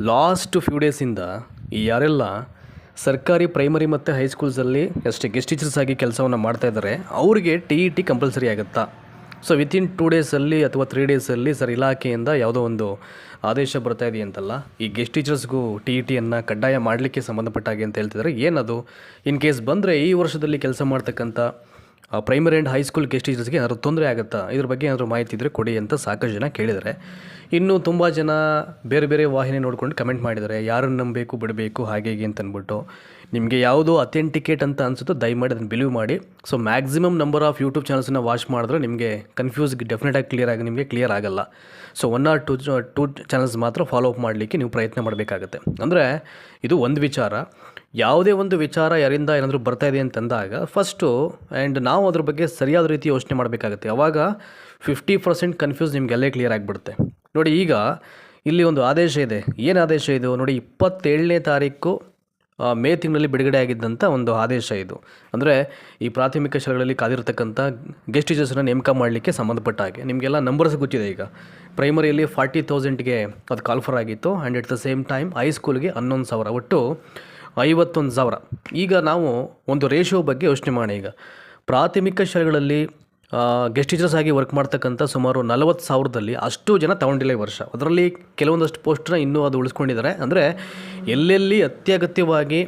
Last few ಡೇಸಿಂದ ಯಾರೆಲ್ಲ ಸರ್ಕಾರಿ primary ಮತ್ತು ಹೈಸ್ಕೂಲ್ಸಲ್ಲಿ ಅಷ್ಟೇ ಗೆಸ್ಟ್ ಟೀಚರ್ಸ್ ಆಗಿ ಕೆಲಸವನ್ನು ಮಾಡ್ತಾಯಿದ್ದಾರೆ ಅವರಿಗೆ ಟಿ ಇ ಟಿ ಕಂಪಲ್ಸರಿ ಆಗುತ್ತಾ? ಸೊ ವಿತಿನ್ 2 ಡೇಸಲ್ಲಿ ಅಥವಾ 3 ಡೇಸಲ್ಲಿ ಸರ್ ಇಲಾಖೆಯಿಂದ ಯಾವುದೋ ಒಂದು ಆದೇಶ ಬರ್ತಾ ಇದೆಯಂತಲ್ಲ, ಈ ಗೆಸ್ಟ್ ಟೀಚರ್ಸ್ಗೂ ಟಿ ಇ ಟಿಯನ್ನು ಕಡ್ಡಾಯ ಮಾಡಲಿಕ್ಕೆ ಸಂಬಂಧಪಟ್ಟಾಗೆ ಅಂತ ಹೇಳ್ತಿದ್ದಾರೆ. ಏನದು? ಇನ್ ಕೇಸ್ ಬಂದರೆ ಈ ವರ್ಷದಲ್ಲಿ ಕೆಲಸ ಮಾಡ್ತಕ್ಕಂಥ ಪ್ರೈಮರಿ ಆ್ಯಂಡ್ ಹೈಸ್ಕೂಲ್ ಗೆಸ್ಟ್ ಟೀಚರ್ಸ್ಗೆ ಏನಾದರೂ ತೊಂದರೆ ಆಗುತ್ತಾ? ಇದ್ರ ಬಗ್ಗೆ ಏನಾದರೂ ಮಾಹಿತಿ ಇದ್ದರೆ ಕೊಡಿ ಅಂತ ಸಾಕಷ್ಟು ಜನ ಕೇಳಿದ್ದಾರೆ. ಇನ್ನು ತುಂಬ ಜನ ಬೇರೆ ಬೇರೆ ವಾಹಿನಿ ನೋಡ್ಕೊಂಡು ಕಮೆಂಟ್ ಮಾಡಿದ್ದಾರೆ, ಯಾರನ್ನು ನಂಬಬೇಕು ಬಿಡಬೇಕು ಹಾಗೆ ಹೀಗೆ ಅಂತ ಅಂದ್ಬಿಟ್ಟು. ನಿಮಗೆ ಯಾವುದು ಅಥೆಂಟಿಕೇಟ್ ಅಂತ ಅನಿಸುತ್ತೋ ದಯಮಾಡಿ ಅದನ್ನು ಬಿಲೀವ್ ಮಾಡಿ. So maximum number of YouTube ಚಾನಲ್ಸನ್ನು ವಾಚ್ ಮಾಡಿದ್ರೆ ನಿಮಗೆ ಕನ್ಫ್ಯೂಸ್ ಡೆಫಿನೆಟಾಗಿ ಕ್ಲಿಯರ್ ಆಗಲ್ಲ. ಸೊ 1 or 2 ಚಾನಲ್ಸ್ ಮಾತ್ರ ಫಾಲೋ ಅಪ್ ಮಾಡಲಿಕ್ಕೆ ನೀವು ಪ್ರಯತ್ನ ಮಾಡಬೇಕಾಗತ್ತೆ. ಅಂದರೆ ಇದು ಒಂದು ವಿಚಾರ. ಯಾವುದೇ ಒಂದು ವಿಚಾರ ಯಾರಿಂದ ಏನಾದರೂ ಬರ್ತಾ ಇದೆ ಅಂತಂದಾಗ ಫಸ್ಟು ಆ್ಯಂಡ್ ನಾವು ಅದ್ರ ಬಗ್ಗೆ ಸರಿಯಾದ ರೀತಿ ಯೋಚನೆ ಮಾಡಬೇಕಾಗತ್ತೆ. ಆವಾಗ 50% ಕನ್ಫ್ಯೂಸ್ ನಿಮಗೆಲ್ಲೇ ಕ್ಲಿಯರ್ ಆಗಿಬಿಡುತ್ತೆ. ನೋಡಿ, ಈಗ ಇಲ್ಲಿ ಒಂದು ಆದೇಶ ಇದೆ. ಏನು ಆದೇಶ ಇದು ನೋಡಿ, 27ನೇ ತಾರೀಕು ಮೇ ತಿಂಗಳಲ್ಲಿ ಬಿಡುಗಡೆ ಆಗಿದ್ದಂಥ ಒಂದು ಆದೇಶ ಇದು. ಅಂದರೆ ಈ ಪ್ರಾಥಮಿಕ ಶಾಲೆಗಳಲ್ಲಿ ಕಾದಿರತಕ್ಕಂಥ ಗೆಸ್ಟ್ ಟೀಚರ್ಸನ್ನು ನೇಮಕ ಮಾಡಲಿಕ್ಕೆ ಸಂಬಂಧಪಟ್ಟ ಹಾಗೆ ನಿಮಗೆಲ್ಲ ನಂಬರ್ಸ್ ಗೊತ್ತಿದೆ. ಈಗ ಪ್ರೈಮರಿಯಲ್ಲಿ 40,000ಗೆ ಅದು ಕಾಲ್ಫರ್ ಆಗಿತ್ತು and at the same time ಹೈಸ್ಕೂಲ್ಗೆ 11,000, ಒಟ್ಟು 51,000. ಈಗ ನಾವು ಒಂದು ರೇಷಿಯೋ ಬಗ್ಗೆ ಯೋಚನೆ ಮಾಡೋಣ. ಈಗ ಪ್ರಾಥಮಿಕ ಶಾಲೆಗಳಲ್ಲಿ ಗೆಸ್ಟ್ ಟೀಚರ್ಸ್ ಆಗಿ ವರ್ಕ್ ಮಾಡ್ತಕ್ಕಂಥ ಸುಮಾರು 40,000ದಲ್ಲಿ ಅಷ್ಟು ಜನ ತಗೊಂಡಿಲ್ಲ ಈ ವರ್ಷ. ಅದರಲ್ಲಿ ಕೆಲವೊಂದಷ್ಟು ಪೋಸ್ಟನ್ನ ಇನ್ನೂ ಅದು ಉಳಿಸ್ಕೊಂಡಿದ್ದಾರೆ. ಅಂದರೆ ಎಲ್ಲೆಲ್ಲಿ ಅತ್ಯಗತ್ಯವಾಗಿ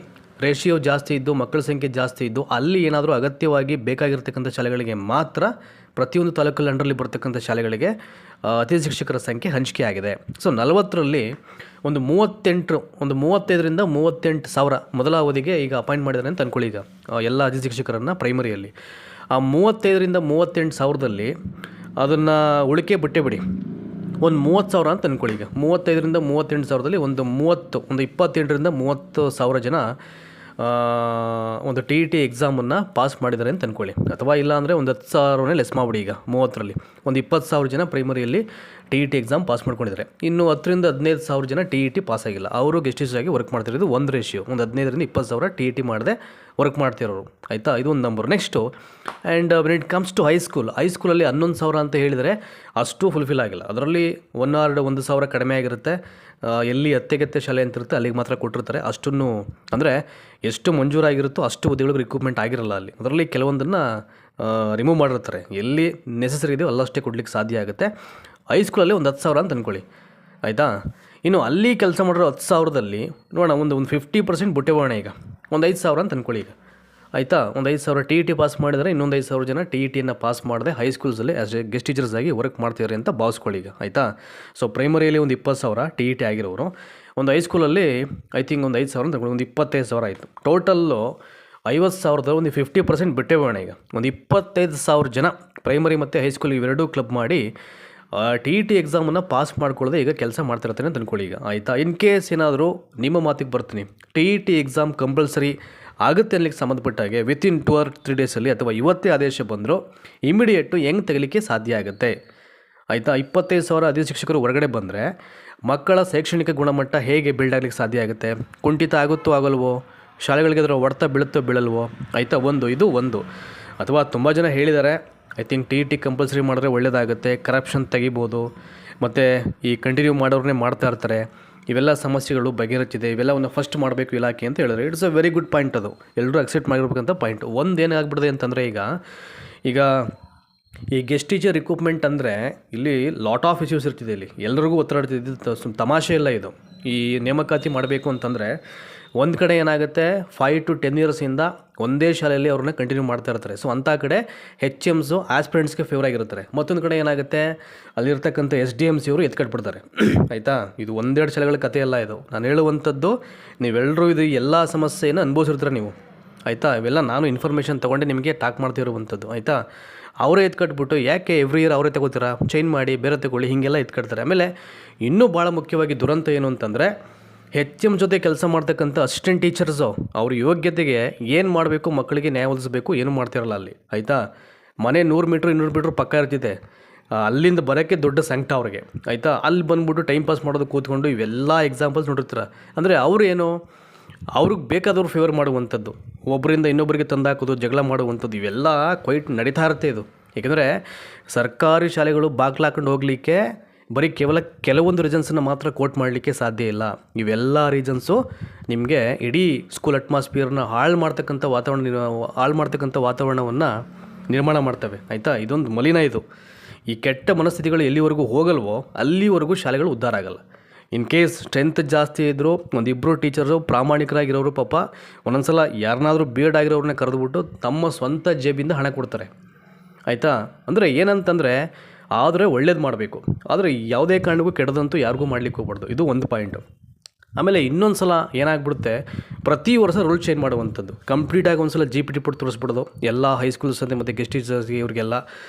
ರೇಷಿಯೋ ಜಾಸ್ತಿ ಇದ್ದು, ಮಕ್ಕಳ ಸಂಖ್ಯೆ ಜಾಸ್ತಿ ಇದ್ದು, ಅಲ್ಲಿ ಏನಾದರೂ ಅಗತ್ಯವಾಗಿ ಬೇಕಾಗಿರ್ತಕ್ಕಂಥ ಶಾಲೆಗಳಿಗೆ ಮಾತ್ರ ಪ್ರತಿಯೊಂದು ತಾಲೂಕಲ್ಲಿ ಅಂಡರಲ್ಲಿ ಬರ್ತಕ್ಕಂಥ ಶಾಲೆಗಳಿಗೆ ಅತಿಥಿ ಶಿಕ್ಷಕರ ಸಂಖ್ಯೆ ಹಂಚಿಕೆ ಆಗಿದೆ. ಸೊ 40ರಲ್ಲಿ ಒಂದು 35ರಿಂದ 38,000 ಮೊದಲ ಅವಧಿಗೆ ಈಗ ಅಪಾಯಿಂಟ್ ಮಾಡಿದ್ದಾರೆ ಅಂತ ಅಂದ್ಕೊಳ್ಳಿ. ಈಗ ಎಲ್ಲ ಅತಿಥಿ ಶಿಕ್ಷಕರನ್ನು ಪ್ರೈಮರಿಯಲ್ಲಿ ಆ 35ರಿಂದ 38,000ದಲ್ಲಿ ಅದನ್ನು ಉಳಿಕೆ ಬಿಡಿ, ಒಂದು 30,000 ಅಂತ ಅಂದ್ಕೊಳ್ಳಿ. ಈಗ 35ರಿಂದ 38,000ದಲ್ಲಿ ಒಂದು 28ರಿಂದ 30,000 ಜನ ಒಂದು ಟಿ ಇ ಟಿ ಎಕ್ಸಾಮನ್ನು ಪಾಸ್ ಮಾಡಿದ್ದಾರೆ ಅಂತ ಅಂದ್ಕೊಳ್ಳಿ. ಅಥವಾ ಇಲ್ಲ ಅಂದರೆ ಒಂದು 10,000ನೇ ಲೆಸ್ ಮಾಡಿಬಿಡಿ. ಈಗ 30ರಲ್ಲಿ ಒಂದು 20,000 ಜನ ಪ್ರೈಮರಿಯಲ್ಲಿ T E T exam pass ಮಾಡ್ಕೊಂಡಿದ್ದಾರೆ. ಇನ್ನು 10ರಿಂದ 15,000 ಜನ ಟಿ ಇ ಟಿ ಪಾಸ್ ಆಗಿಲ್ಲ. ಅವರು ಗೆಸ್ಟ್ ಟೀಚರ್ ಆಗಿ ವರ್ಕ್ ಮಾಡ್ತಿರೋದು ಒಂದು ರೇಷಿಯೋ, ಒಂದು 15ರಿಂದ 20,000 ಟಿ ಇ ಟಿ ಮಾಡದೆ ವರ್ಕ್ ಮಾಡ್ತಿರೋರು. ಆಯಿತಾ? ಇದು ಒಂದು number. Next and when it comes to ಹೈಸ್ಕೂಲಲ್ಲಿ 11,000 ಅಂತ ಹೇಳಿದರೆ ಅಷ್ಟು ಫುಲ್ಫಿಲ್ ಆಗಿಲ್ಲ. ಅದರಲ್ಲಿ 1,000 ಕಡಿಮೆ ಆಗಿರುತ್ತೆ. ಎಲ್ಲಿ ಅತ್ಯಗತ್ಯ ಶಾಲೆ ಅಂತಿರುತ್ತೆ ಅಲ್ಲಿಗೆ ಮಾತ್ರ ಕೊಟ್ಟಿರ್ತಾರೆ. ಅಷ್ಟನ್ನು ಅಂದರೆ ಎಷ್ಟು ಮಂಜೂರಾಗಿರುತ್ತೋ ಅಷ್ಟು ಹುದ್ದೆಗಳಿಗೆ ರಿಕ್ರೂಟ್ಮೆಂಟ್ ಆಗಿರಲ್ಲ ಅಲ್ಲಿ. ಅದರಲ್ಲಿ ಕೆಲವೊಂದನ್ನು ರಿಮೂವ್ ಮಾಡಿರ್ತಾರೆ. ಎಲ್ಲಿ ನೆಸೆಸರಿ ಇದೆಯೋ ಅಲ್ಲಷ್ಟೇ ಕೊಡಲಿಕ್ಕೆ ಸಾಧ್ಯ ಆಗುತ್ತೆ. ಹೈಸ್ಕೂಲಲ್ಲಿ ಒಂದು 10,000 ಅಂತ ಅಂದ್ಕೊಳ್ಳಿ. ಆಯಿತಾ? ಇನ್ನು ಅಲ್ಲಿ ಕೆಲಸ ಮಾಡಿರೋ 10,000ದಲ್ಲಿ ನೋಡೋಣ, ಒಂದು 50% ಬುಟ್ಟೆ ಹೋಗೋಣ. ಈಗ ಒಂದು 5,000 ಅಂತ ಅಂದ್ಕೊಳ್ಳಿ. ಈಗ ಆಯಿತಾ? ಒಂದು 5,000 ಟಿ ಇ ಟಿ ಪಾಸ್ ಮಾಡಿದರೆ ಇನ್ನೊಂದು 5,000 ಜನ ಟಿ ಇ ಟಿಯನ್ನು ಪಾಸ್ ಮಾಡದೆ ಹೈಸ್ಕೂಲ್ಸಲ್ಲಿ ಆ್ಯಸ್ ಎ ಗೆಸ್ಟ್ ಟೀಚರ್ಸ್ ಆಗಿ ವರ್ಕ್ ಮಾಡ್ತಿದ್ದಾರೆ ಅಂತ ಭಾವಿಸ್ಕೊಳ್ಳಿ. ಈಗ ಆಯಿತಾ? ಸೊ ಪ್ರೈಮರಿಯಲ್ಲಿ ಒಂದು 20,000 ಟಿ ಇ ಟಿ ಆಗಿರೋರು, ಒಂದು ಹೈಸ್ಕೂಲಲ್ಲಿ ಐ ಥಿಂಕ್ ಒಂದು 5,000 ಅಂತ ಒಂದು 25,000 ಆಯಿತು. ಟೋಟಲ್ಲು 50,000 ಒಂದು 50% ಬಿಟ್ಟೆ ಹೋಗೋಣ. ಈಗ ಒಂದು 25,000 ಜನ ಪ್ರೈಮರಿ ಮತ್ತು ಹೈಸ್ಕೂಲ್ ಇವೆರಡೂ ಕ್ಲಬ್ ಮಾಡಿ ಟಿ ಇ ಟಿ ಎಕ್ಸಾಮನ್ನು ಪಾಸ್ ಮಾಡ್ಕೊಳ್ಳದೆ ಈಗ ಕೆಲಸ ಮಾಡ್ತಿರ್ತಾನೆ ಅಂತ ಅಂದ್ಕೊಳ್ಳಿ. ಈಗ ಆಯಿತಾ? ಇನ್ ಕೇಸ್ ಏನಾದರೂ ನಿಮ್ಮ ಮಾತಿಗೆ ಬರ್ತೀನಿ, T E T exam compulsory ಆಗುತ್ತೆ ಅನ್ನಲಿಕ್ಕೆ ಸಂಬಂಧಪಟ್ಟಾಗೆ ವಿತಿನ್ 2 or 3 ಡೇಸಲ್ಲಿ ಅಥವಾ ಇವತ್ತೇ ಆದೇಶ ಬಂದರೂ ಇಮಿಡಿಯೇಟು ಹೆಂಗೆ ತೆಗಲಿಕ್ಕೆ ಸಾಧ್ಯ ಆಗುತ್ತೆ? ಆಯಿತಾ? 25,000 ಅತಿಥಿ ಶಿಕ್ಷಕರು ಹೊರಗಡೆ ಬಂದರೆ ಮಕ್ಕಳ ಶೈಕ್ಷಣಿಕ ಗುಣಮಟ್ಟ ಹೇಗೆ ಬಿಲ್ಡ್ ಆಗಲಿಕ್ಕೆ ಸಾಧ್ಯ ಆಗುತ್ತೆ? ಕುಂಠಿತ ಆಗುತ್ತೋ ಆಗಲ್ವೋ? ಶಾಲೆಗಳಿಗೆ ಅದರ ಹೊಡೆತ ಬೀಳುತ್ತೋ ಬೀಳಲ್ವೋ? ಆಯಿತಾ? ಇದು ಒಂದು. ಅಥವಾ ತುಂಬ ಜನ ಹೇಳಿದ್ದಾರೆ, I think T E T compulsory ಮಾಡಿದ್ರೆ ಒಳ್ಳೆಯದಾಗುತ್ತೆ, ಕರಪ್ಷನ್ ತೆಗಿಬೋದು, ಮತ್ತು ಈ ಕಂಟಿನ್ಯೂ ಮಾಡೋರನ್ನೇ ಮಾಡ್ತಾ ಇರ್ತಾರೆ, ಇವೆಲ್ಲ ಸಮಸ್ಯೆಗಳು ಬಗೆಹರಿಸಿದೆ, ಇವೆಲ್ಲವನ್ನು ಫಸ್ಟ್ ಮಾಡಬೇಕು ಇಲಾಖೆ ಅಂತ ಹೇಳಿದ್ರೆ it's a very good point. ಅದು ಎಲ್ಲರೂ ಅಕ್ಸೆಪ್ಟ್ ಮಾಡಿರ್ಬೇಕಂತ ಪಾಯಿಂಟ್. ಒಂದು ಏನಾಗ್ಬಿಟ್ಟಿದೆ ಅಂತಂದರೆ ಈಗ ಈ ಗೆಸ್ಟ್ ಟೀಚರ್ ರಿಕ್ರೂಟ್ಮೆಂಟ್ ಅಂದರೆ ಇಲ್ಲಿ ಲಾಟ್ ಆಫ್ ಇಶ್ಯೂಸ್ ಇರ್ತಿದೆ. ಇಲ್ಲಿ ಎಲ್ಲರಿಗೂ ಒತ್ತಡ ಇರ್ತಿದ್ದು, ತಮಾಷೆ ಇಲ್ಲ ಇದು. ಈ ನೇಮಕಾತಿ ಮಾಡಬೇಕು ಅಂತಂದರೆ ಒಂದು ಕಡೆ ಏನಾಗುತ್ತೆ, 5 to 10 ಇಯರ್ಸಿಂದ ಒಂದೇ ಶಾಲೆಯಲ್ಲಿ ಅವ್ರನ್ನ ಕಂಟಿನ್ಯೂ ಮಾಡ್ತಾ ಇರ್ತಾರೆ. ಸೊ ಅಂಥ ಕಡೆ HMs ಆಸ್ಪಿರೆಂಟ್ಸ್ಗೆ ಫೇವರ್ ಆಗಿರ್ತಾರೆ. ಮತ್ತೊಂದು ಕಡೆ ಏನಾಗುತ್ತೆ, ಅಲ್ಲಿರ್ತಕ್ಕಂಥ SDMs ಇವರು ಎತ್ಕಟ್ಬಿಡ್ತಾರೆ. ಆಯಿತಾ? ಇದು 1-2 ಶಾಲೆಗಳ ಕಥೆ ಅಲ್ಲ ಇದು. ನಾನು ಹೇಳುವಂಥದ್ದು, ನೀವೆಲ್ಲರೂ ಇದು ಎಲ್ಲ ಸಮಸ್ಯೆಯನ್ನು ಅನುಭವಿಸಿರ್ತಾರೆ ನೀವು. ಆಯಿತಾ? ಇವೆಲ್ಲ ನಾನು ಇನ್ಫಾರ್ಮೇಷನ್ ತೊಗೊಂಡೆ ನಿಮಗೆ ಟಾಕ್ ಮಾಡ್ತಿರುವಂಥದ್ದು. ಆಯಿತಾ? ಅವರೇ ಎತ್ಕಟ್ಬಿಟ್ಟು ಯಾಕೆ ಎವ್ರಿ ಇಯರ್ ಅವರೇ ತಗೋತೀರಾ, ಚೇಂಜ್ ಮಾಡಿ ಬೇರೆ ತಗೊಳ್ಳಿ, ಹೀಗೆಲ್ಲ ಎತ್ಕಟ್ತಾರೆ. ಆಮೇಲೆ ಇನ್ನೂ ಭಾಳ ಮುಖ್ಯವಾಗಿ ದುರಂತ ಏನು ಅಂತಂದರೆ, HM ಜೊತೆ ಕೆಲಸ ಮಾಡ್ತಕ್ಕಂಥ ಅಸಿಸ್ಟೆಂಟ್ ಟೀಚರ್ಸು ಅವ್ರ ಯೋಗ್ಯತೆಗೆ ಏನು ಮಾಡಬೇಕು, ಮಕ್ಕಳಿಗೆ ನ್ಯಾಯ ಒದಗಿಸಬೇಕು, ಏನೂ ಮಾಡ್ತಿರಲ್ಲ ಅಲ್ಲಿ. ಆಯಿತಾ? ಮನೆ 100 ಮೀಟ್ರ್ 200 ಮೀಟ್ರ್ ಪಕ್ಕ ಇರ್ತಿದೆ, ಅಲ್ಲಿಂದ ಬರೋಕ್ಕೆ ದೊಡ್ಡ ಸಂಕಟ ಅವ್ರಿಗೆ. ಆಯಿತಾ? ಅಲ್ಲಿ ಬಂದುಬಿಟ್ಟು ಟೈಮ್ ಪಾಸ್ ಮಾಡೋದು ಕೂತ್ಕೊಂಡು ಇವೆಲ್ಲ ಎಕ್ಸಾಂಪಲ್ಸ್ ನೋಡಿರ್ತಾರೆ. ಅಂದರೆ ಅವರು ಏನು, ಅವ್ರಿಗೆ ಬೇಕಾದವ್ರು ಫೇವರ್ ಮಾಡುವಂಥದ್ದು, ಒಬ್ಬರಿಂದ ಇನ್ನೊಬ್ಬರಿಗೆ ತಂದಾಕೋದು, ಜಗಳ ಮಾಡುವಂಥದ್ದು, ಇವೆಲ್ಲ ಕ್ವೈಟ್ ನಡೀತಾ ಇರುತ್ತೆ ಇದು. ಏಕೆಂದರೆ ಸರ್ಕಾರಿ ಶಾಲೆಗಳು ಬಾಗ್ಲು ಹಾಕೊಂಡು ಹೋಗಲಿಕ್ಕೆ ಬರೀ ಕೇವಲ ಕೆಲವೊಂದು ರೀಸನ್ಸನ್ನು ಮಾತ್ರ ಕೋಟ್ ಮಾಡಲಿಕ್ಕೆ ಸಾಧ್ಯ ಇಲ್ಲ. ಇವೆಲ್ಲ ರೀಸನ್ಸು ನಿಮಗೆ ಇಡೀ ಸ್ಕೂಲ್ ಅಟ್ಮಾಸ್ಫಿಯರ್ನ ಹಾಳು ಮಾಡ್ತಕ್ಕಂಥ ವಾತಾವರಣವನ್ನು ನಿರ್ಮಾಣ ಮಾಡ್ತವೆ. ಆಯಿತಾ, ಇದೊಂದು ಮಲಿನ ಇದು. ಈ ಕೆಟ್ಟ ಮನಸ್ಥಿತಿಗಳು ಎಲ್ಲಿವರೆಗೂ ಹೋಗಲ್ವೋ ಅಲ್ಲಿವರೆಗೂ ಶಾಲೆಗಳು ಉದ್ಧಾರ ಆಗಲ್ಲ. ಇನ್ ಕೇಸ್ ಸ್ಟ್ರೆಂತ್ ಜಾಸ್ತಿ ಇದ್ದರೂ ಒಂದಿಬ್ಬರು ಟೀಚರು ಪ್ರಾಮಾಣಿಕರಾಗಿರೋರು ಪಾಪ ಒಂದೊಂದು ಸಲ ಯಾರನ್ನಾದರೂ ಬಿ.ಎಡ್ ಆಗಿರೋರನ್ನ ಕರೆದುಬಿಟ್ಟು ತಮ್ಮ ಸ್ವಂತ ಜೇಬಿಂದ ಹಣ ಕೊಡ್ತಾರೆ. ಆಯಿತಾ, ಅಂದರೆ ಏನಂತಂದರೆ ಆದರೆ ಒಳ್ಳೇದು ಮಾಡಬೇಕು, ಆದರೆ ಯಾವುದೇ ಕಾರಣಕ್ಕೂ ಕೆಟ್ಟದಂತೂ ಯಾರಿಗೂ ಮಾಡ್ಲಿಕ್ಕೆ ಹೋಗ್ಬಾರ್ದು. ಇದು ಒಂದು ಪಾಯಿಂಟು. ಆಮೇಲೆ ಇನ್ನೊಂದು ಸಲ ಏನಾಗ್ಬಿಡುತ್ತೆ, ಪ್ರತಿ ವರ್ಷ ರೂಲ್ ಚೇಂಜ್ ಮಾಡುವಂಥದ್ದು. ಕಂಪ್ಲೀಟಾಗಿ ಒಂದು ಸಲ GPT ರಿಪೋರ್ಟ್ ತೋರಿಸ್ಬಿಡೋದು ಎಲ್ಲ ಹೈಸ್ಕೂಲ್ಸ್ ಅಂತ ಮತ್ತು ಗೆಸ್ಟ್ ಟೀಚರ್ಸ್ಗೆ ಇವರಿಗೆಲ್ಲ.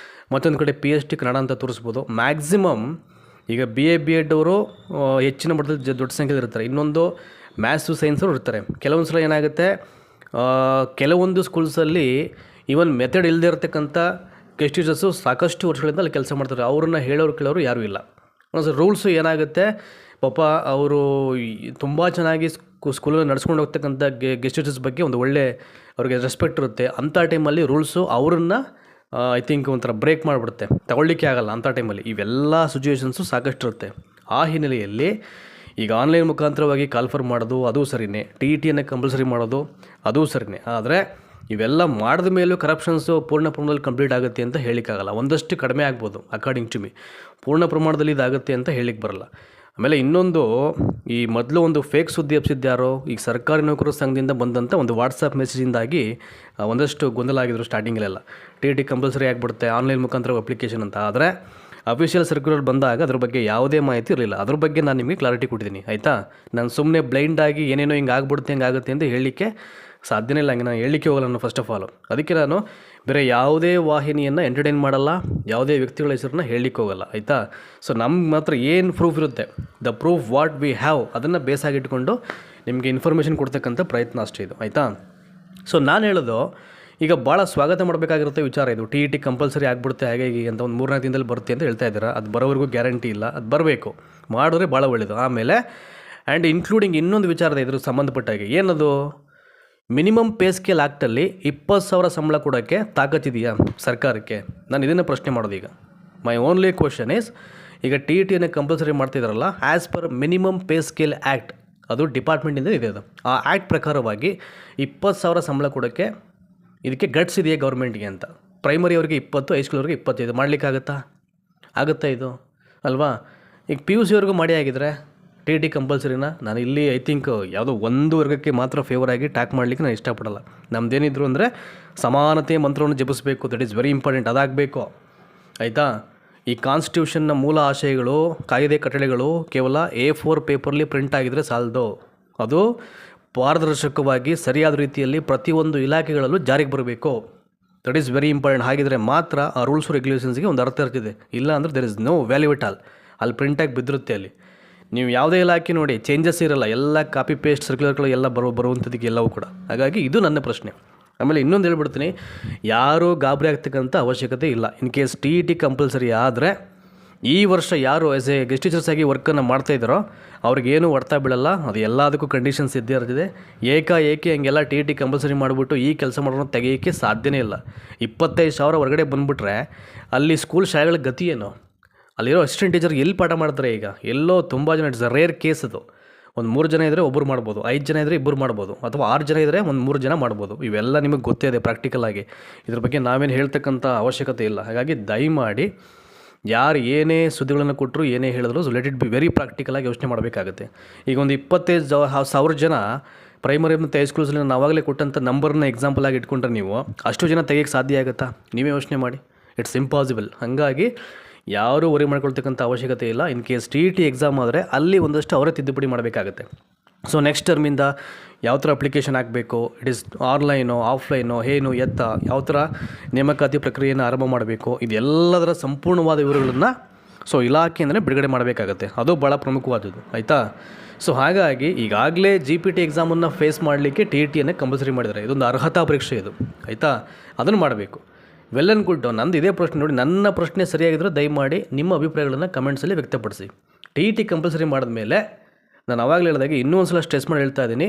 ಮತ್ತೊಂದು ಕಡೆ PhD ಕನ್ನಡ ಅಂತ ತೋರಿಸ್ಬೋದು. ಮ್ಯಾಕ್ಸಿಮಮ್ ಈಗ B.A. ಅವರು ಹೆಚ್ಚಿನ ಮಟ್ಟದಲ್ಲಿ ದೊಡ್ಡ ಸಂಖ್ಯೆಯಲ್ಲಿ ಇರ್ತಾರೆ. ಇನ್ನೊಂದು ಮ್ಯಾಥ್ಸು ಸೈನ್ಸವರು ಇರ್ತಾರೆ. ಕೆಲವೊಂದು ಸಲ ಏನಾಗುತ್ತೆ, ಕೆಲವೊಂದು ಸ್ಕೂಲ್ಸಲ್ಲಿ ಈವನ್ ಮೆಥಡ್ ಇಲ್ಲದೆ ಇರತಕ್ಕಂಥ ಗೆಸ್ಟ್ ಟೀಚರ್ಸು ಸಾಕಷ್ಟು ವರ್ಷಗಳಿಂದ ಅಲ್ಲಿ ಕೆಲಸ ಮಾಡ್ತಾರೆ. ಅವ್ರನ್ನ ಕೇಳೋರು ಯಾರೂ ಇಲ್ಲ. ಒಂದೊಂದು ರೂಲ್ಸು ಏನಾಗುತ್ತೆ, ಪಾಪ ಅವರು ತುಂಬ ಚೆನ್ನಾಗಿ ಸ್ಕೂಲಲ್ಲಿ ನಡ್ಸ್ಕೊಂಡು ಹೋಗ್ತಕ್ಕಂಥ ಗೆಸ್ಟ್ ಟೀಚರ್ಸ್ ಬಗ್ಗೆ ಒಂದು ಒಳ್ಳೆ ಅವ್ರಿಗೆ ರೆಸ್ಪೆಕ್ಟ್ ಇರುತ್ತೆ. ಅಂಥ ಟೈಮಲ್ಲಿ ರೂಲ್ಸು ಅವ್ರನ್ನ ಐ ಥಿಂಕ್ ಒಂಥರ ಬ್ರೇಕ್ ಮಾಡಿಬಿಡುತ್ತೆ, ತಗೊಳ್ಳಿಕ್ಕೆ ಆಗಲ್ಲ ಅಂಥ ಟೈಮಲ್ಲಿ. ಇವೆಲ್ಲ ಸಿಚುವೇಶನ್ಸು ಸಾಕಷ್ಟು ಇರುತ್ತೆ. ಆ ಹಿನ್ನೆಲೆಯಲ್ಲಿ ಈಗ ಆನ್ಲೈನ್ ಮುಖಾಂತರವಾಗಿ ಕಾಲ್ಫರ್ ಮಾಡೋದು ಅದು ಸರಿಯೇ, TETಯನ್ನು ಕಂಪಲ್ಸರಿ ಮಾಡೋದು ಅದು ಸರಿಯೇ. ಆದರೆ ಇವೆಲ್ಲ ಮಾಡಿದ ಮೇಲೂ ಕರಪ್ಷನ್ಸು ಪೂರ್ಣ ಪ್ರಮಾಣದಲ್ಲಿ ಕಂಪ್ಲೀಟ್ ಆಗುತ್ತೆ ಅಂತ ಹೇಳಿಕ್ಕಾಗಲ್ಲ. ಒಂದಷ್ಟು ಕಡಿಮೆ ಆಗ್ಬೋದು ಅಕಾರ್ಡಿಂಗ್ ಟು ಮಿ, ಪೂರ್ಣ ಪ್ರಮಾಣದಲ್ಲಿ ಇದಾಗುತ್ತೆ ಅಂತ ಹೇಳಿಕ್ಕೆ ಬರಲ್ಲ. ಆಮೇಲೆ ಇನ್ನೊಂದು, ಈ ಮೊದಲು ಒಂದು ಫೇಕ್ ಸುದ್ದಿ ಹಬ್ಸಿದ್ಯಾರೋ, ಈಗ ಸರ್ಕಾರಿ ನೌಕರರ ಸಂಘದಿಂದ ಬಂದಂಥ ಒಂದು ವಾಟ್ಸಪ್ ಮೆಸೇಜಿಂದಾಗಿ ಒಂದಷ್ಟು ಗೊಂದಲ ಆಗಿದ್ರು ಸ್ಟಾರ್ಟಿಂಗಲ್ಲೆಲ್ಲ. TET ಕಂಪಲ್ಸರಿ ಆಗಿಬಿಡುತ್ತೆ ಆನ್ಲೈನ್ ಮುಖಾಂತರ ಅಪ್ಲಿಕೇಶನ್ ಅಂತ. ಆದರೆ ಅಫಿಷಿಯಲ್ ಸರ್ಕ್ಯುಲರ್ ಬಂದಾಗ ಅದ್ರ ಬಗ್ಗೆ ಯಾವುದೇ ಮಾಹಿತಿ ಇರಲಿಲ್ಲ. ಅದ್ರ ಬಗ್ಗೆ ನಾನು ನಿಮಗೆ ಕ್ಲಾರಿಟಿ ಕೊಟ್ಟಿದ್ದೀನಿ. ಆಯಿತಾ, ನಾನು ಸುಮ್ಮನೆ ಬ್ಲೈಂಡಾಗಿ ಏನೇನೋ ಹಿಂಗೆ ಆಗ್ಬಿಡುತ್ತೆ ಹಿಂಗೆ ಆಗುತ್ತೆ ಅಂತ ಹೇಳಲಿಕ್ಕೆ ಸಾಧ್ಯನೇ ಇಲ್ಲ. ಹಂಗೆ ನಾನು ಹೇಳಲಿಕ್ಕೆ ಹೋಗಲ್ಲ ನಾನು ಫಸ್ಟ್ ಆಫ್ ಆಲ್. ಅದಕ್ಕೆ ನಾನು ಬೇರೆ ಯಾವುದೇ ವಾಹಿನಿಯನ್ನು ಎಂಟರ್ಟೈನ್ ಮಾಡಲ್ಲ, ಯಾವುದೇ ವ್ಯಕ್ತಿಗಳ ಹೆಸರನ್ನ ಹೇಳಲಿಕ್ಕೆ ಹೋಗಲ್ಲ. ಆಯಿತಾ, ಸೊ ನಮ್ಗೆ ಮಾತ್ರ ಏನು ಪ್ರೂಫ್ ಇರುತ್ತೆ, the proof what we have, ಅದನ್ನು ಬೇಸಾಗಿಟ್ಕೊಂಡು ನಿಮಗೆ ಇನ್ಫಾರ್ಮೇಷನ್ ಕೊಡ್ತಕ್ಕಂಥ ಪ್ರಯತ್ನ ಅಷ್ಟೇ ಇದು. ಆಯಿತಾ, ಸೊ ನಾನು ಹೇಳೋದು ಈಗ ಭಾಳ ಸ್ವಾಗತ ಮಾಡಬೇಕಾಗಿರುತ್ತೆ ವಿಚಾರ ಇದು. TET ಕಂಪಲ್ಸರಿ ಆಗಿಬಿಡುತ್ತೆ ಹಾಗೆ ಹೀಗೆ ಅಂತ ಒಂದು 3-4 ದಿನದಲ್ಲಿ ಬರುತ್ತೆ ಅಂತ ಹೇಳ್ತಾ ಇದ್ದೀರಾ. ಅದು ಬರೋವರೆಗೂ ಗ್ಯಾರಂಟಿ ಇಲ್ಲ, ಅದು ಬರಬೇಕು, ಮಾಡಿದ್ರೆ ಭಾಳ ಒಳ್ಳೆಯದು. ಆಮೇಲೆ ಆ್ಯಂಡ್ ಇನ್ಕ್ಲೂಡಿಂಗ್ ಇನ್ನೊಂದು ವಿಚಾರದ ಇದ್ರ ಸಂಬಂಧಪಟ್ಟಾಗೆ ಏನದು, ಮಿನಿಮಮ್ ಪೇ ಸ್ಕೇಲ್ ಆ್ಯಕ್ಟಲ್ಲಿ 20,000 ಸಂಬಳ ಕೊಡೋಕ್ಕೆ ತಾಕತ್ತಿದೆಯಾ ಸರ್ಕಾರಕ್ಕೆ? ನಾನು ಇದನ್ನು ಪ್ರಶ್ನೆ ಮಾಡೋದು. ಈಗ ಮೈ ಓನ್ಲಿ ಕ್ವಶನ್ ಈಸ್, ಈಗ TETಯನ್ನು ಕಂಪಲ್ಸರಿ ಮಾಡ್ತಿದ್ದಾರಲ್ಲ, as per minimum pay scale act, ಅದು ಡಿಪಾರ್ಟ್ಮೆಂಟಿಂದ ಇದೆ. ಅದು ಆ ಆ್ಯಕ್ಟ್ ಪ್ರಕಾರವಾಗಿ 20,000 ಸಂಬಳ ಕೊಡೋಕ್ಕೆ ಇದಕ್ಕೆ ಗಟ್ಸ್ ಇದೆಯಾ ಗೌರ್ಮೆಂಟ್ಗೆ ಅಂತ? ಪ್ರೈಮರಿ ಅವ್ರಿಗೆ 20, ಹೈಸ್ಕೂಲ್ ಅವ್ರಿಗೆ 25 ಮಾಡಲಿಕ್ಕಾಗತ್ತಾ? ಆಗುತ್ತಾ ಇದು ಅಲ್ವಾ? ಈಗ PUC ಅವ್ರಿಗೂ ಮಾಡಿ ಆಗಿದ್ರೆ TET ಕಂಪಲ್ಸರಿನ ನಾನು ಇಲ್ಲಿ ಐ ಥಿಂಕ್ ಯಾವುದೋ ಒಂದು ವರ್ಗಕ್ಕೆ ಮಾತ್ರ ಫೇವರ್ ಆಗಿ ಟ್ಯಾಕ್ ಮಾಡಲಿಕ್ಕೆ ನಾನು ಇಷ್ಟಪಡಲ್ಲ. ನಮ್ಮದೇನಿದ್ರು ಅಂದರೆ ಸಮಾನತೆ ಮಂತ್ರವನ್ನು ಜಪಿಸಬೇಕು, ದಟ್ ಈಸ್ ವೆರಿ ಇಂಪಾರ್ಟೆಂಟ್, ಅದಾಗಬೇಕು. ಆಯಿತಾ, ಈ ಕಾನ್ಸ್ಟಿಟ್ಯೂಷನ್ನ ಮೂಲ ಆಶಯಗಳು, ಕಾಯ್ದೆ ಕಟ್ಟಳೆಗಳು ಕೇವಲ A4 ಪೇಪರ್ಲಿ ಪ್ರಿಂಟ್ ಆಗಿದ್ರೆ ಸಾಲದು. ಅದು ಪಾರದರ್ಶಕವಾಗಿ ಸರಿಯಾದ ರೀತಿಯಲ್ಲಿ ಪ್ರತಿಯೊಂದು ಇಲಾಖೆಗಳಲ್ಲೂ ಜಾರಿಗೆ ಬರಬೇಕು. That is very important. ಹಾಗಿದ್ರೆ ಮಾತ್ರ ಆ ರೂಲ್ಸ್ ರೆಗ್ಯುಲೇಷನ್ಸ್ಗೆ ಒಂದು ಅರ್ಥ ಇರ್ತಿದೆ. ಇಲ್ಲ ಅಂದರೆ there is no value at all. ಅಲ್ಲಿ ಪ್ರಿಂಟಾಗಿ ಬಿದ್ದಿರುತ್ತೆ. ಅಲ್ಲಿ ನೀವು ಯಾವುದೇ ಇಲಾಖೆ ನೋಡಿ ಚೇಂಜಸ್ ಇರಲ್ಲ, ಎಲ್ಲ ಕಾಪಿ ಪೇಸ್ಟ್ ಸರ್ಕ್ಯುಲರ್ಗಳು ಎಲ್ಲ ಬರುವಂಥದ್ದಕ್ಕೆ ಎಲ್ಲವೂ ಕೂಡ. ಹಾಗಾಗಿ ಇದು ನನ್ನ ಪ್ರಶ್ನೆ. ಆಮೇಲೆ ಇನ್ನೊಂದು ಹೇಳ್ಬಿಡ್ತೀನಿ, ಯಾರೂ ಗಾಬರಿ ಆಗ್ತಕ್ಕಂಥ ಅವಶ್ಯಕತೆ ಇಲ್ಲ. ಇನ್ ಕೇಸ್ TET ಕಂಪಲ್ಸರಿ ಆದರೆ ಈ ವರ್ಷ ಯಾರು ಆ್ಯಸ್ ಎ ಗೆಸ್ಟ್ ಟೀಚರ್ಸ್ ಆಗಿ ವರ್ಕನ್ನು ಮಾಡ್ತಾಯಿದ್ದಾರೋ ಅವ್ರಿಗೇನು ಹೊಡ್ತಾ ಬೀಳಲ್ಲ. ಅದು ಎಲ್ಲದಕ್ಕೂ ಕಂಡೀಷನ್ಸ್ ಇದ್ದೇ ಇರ್ತಿದೆ. ಏಕಾಏಕಿ ಹಂಗೆಲ್ಲ TET ಕಂಪಲ್ಸರಿ ಮಾಡಿಬಿಟ್ಟು ಈ ಕೆಲಸ ಮಾಡೋಣ ತೆಗೆಯೋಕ್ಕೆ ಸಾಧ್ಯನೇ ಇಲ್ಲ. 25,000 ಹೊರಗಡೆ ಬಂದುಬಿಟ್ರೆ ಅಲ್ಲಿ ಸ್ಕೂಲ್ ಶಾಲೆಗಳ ಗತಿ ಏನು? ಅಲ್ಲಿರೋ ಅಸಿಸ್ಟೆಂಟ್ ಟೀಚರ್ ಎಲ್ಲಿ ಪಾಠ ಮಾಡ್ತಾರೆ? ಈಗ ಎಲ್ಲೋ ತುಂಬ ಜನ, ಇಟ್ಸ್ ಅ ರೇರ್ ಕೇಸ್ ಅದು. ಒಂದು 3 ಜನ ಇದ್ದರೆ ಒಬ್ಬರು ಮಾಡ್ಬೋದು, 5 ಜನ ಇದ್ದರೆ ಇಬ್ಬರು ಮಾಡ್ಬೋದು, ಅಥವಾ 6 ಜನ ಇದ್ದರೆ ಒಂದು 3 ಜನ ಮಾಡ್ಬೋದು. ಇವೆಲ್ಲ ನಿಮಗೆ ಗೊತ್ತೇ ಇದೆ ಪ್ರಾಕ್ಟಿಕಲ್ ಆಗಿ. ಇದ್ರ ಬಗ್ಗೆ ನಾವೇನು ಹೇಳ್ತಕ್ಕಂಥ ಅವಶ್ಯಕತೆ ಇಲ್ಲ. ಹಾಗಾಗಿ ದಯಮಾಡಿ ಯಾರು ಏನೇ ಸುದ್ದಿಗಳನ್ನು ಕೊಟ್ಟರು, ಏನೇ ಹೇಳಿದ್ರು, ಲೆಟ್ ಇಟ್ ಬಿ ವೆರಿ ಪ್ರಾಕ್ಟಿಕಲಾಗಿ ಯೋಚನೆ ಮಾಡಬೇಕಾಗುತ್ತೆ. ಈಗ ಒಂದು 25,000 ಜನ ಪ್ರೈಮರಿ ಮತ್ತು ಹೈಸ್ಕೂಲ್ಸಲ್ಲಿ ನಾವು ಆವಾಗಲೇ ಕೊಟ್ಟಂಥ ನಂಬರ್ನ ಎಕ್ಸಾಂಪಲ್ ಆಗಿ ಇಟ್ಕೊಂಡ್ರೆ ನೀವು ಅಷ್ಟು ಜನ ತೆಗಿಯೋಕ್ಕೆ ಸಾಧ್ಯ ಆಗುತ್ತಾ? ನೀವೇ ಯೋಚನೆ ಮಾಡಿ. It's impossible. ಹಾಗಾಗಿ ಯಾರೂ ವರಿ ಮಾಡ್ಕೊಳ್ತಕ್ಕಂಥ ಅವಶ್ಯಕತೆ ಇಲ್ಲ. ಇನ್ ಕೇಸ್ TET ಎಕ್ಸಾಮ್ ಆದರೆ ಅಲ್ಲಿ ಒಂದಷ್ಟು ಅವರೇ ತಿದ್ದುಪಡಿ ಮಾಡಬೇಕಾಗುತ್ತೆ. ಸೊ ನೆಕ್ಸ್ಟ್ ಟರ್ಮಿಂದ ಯಾವ ಥರ ಅಪ್ಲಿಕೇಶನ್ ಹಾಕಬೇಕು, ಇಟ್ ಈಸ್ ಆನ್ಲೈನೋ ಆಫ್ಲೈನೋ, ಏನು ಎತ್ತ, ಯಾವ ಥರ ನೇಮಕಾತಿ ಪ್ರಕ್ರಿಯೆಯನ್ನು ಆರಂಭ ಮಾಡಬೇಕು, ಇದೆಲ್ಲದರ ಸಂಪೂರ್ಣವಾದ ವಿವರಗಳನ್ನು ಇಲಾಖೆಯಿಂದಲೇ ಬಿಡುಗಡೆ ಮಾಡಬೇಕಾಗತ್ತೆ. ಅದು ಭಾಳ ಪ್ರಮುಖವಾದದ್ದು. ಆಯಿತಾ, ಸೊ ಹಾಗಾಗಿ ಈಗಾಗಲೇ GPT ಎಕ್ಸಾಮನ್ನು ಫೇಸ್ ಮಾಡಲಿಕ್ಕೆ TETಯನ್ನು ಕಂಪಲ್ಸರಿ ಮಾಡಿದ್ದಾರೆ. ಇದೊಂದು ಅರ್ಹತಾ ಪರೀಕ್ಷೆ ಇದು. ಆಯಿತಾ, ಅದನ್ನು ಮಾಡಬೇಕು. Well and good. ನಂದು ಇದೇ ಪ್ರಶ್ನೆ ನೋಡಿ, ನನ್ನ ಪ್ರಶ್ನೆ ಸರಿಯಾಗಿದ್ದರೆ ದಯಮಾಡಿ ನಿಮ್ಮ ಅಭಿಪ್ರಾಯಗಳನ್ನು ಕಮೆಂಟ್ಸಲ್ಲಿ ವ್ಯಕ್ತಪಡಿಸಿ. TET ಕಂಪಲ್ಸರಿ ಮಾಡಿದ್ಮೇಲೆ ನಾನು ಅವಾಗಲೇ ಹೇಳಿದಾಗೆ ಇನ್ನೊಂದು ಸಲ ಸ್ಟ್ರೆಸ್ ಮಾಡಿ ಹೇಳ್ತಾ ಇದ್ದೀನಿ,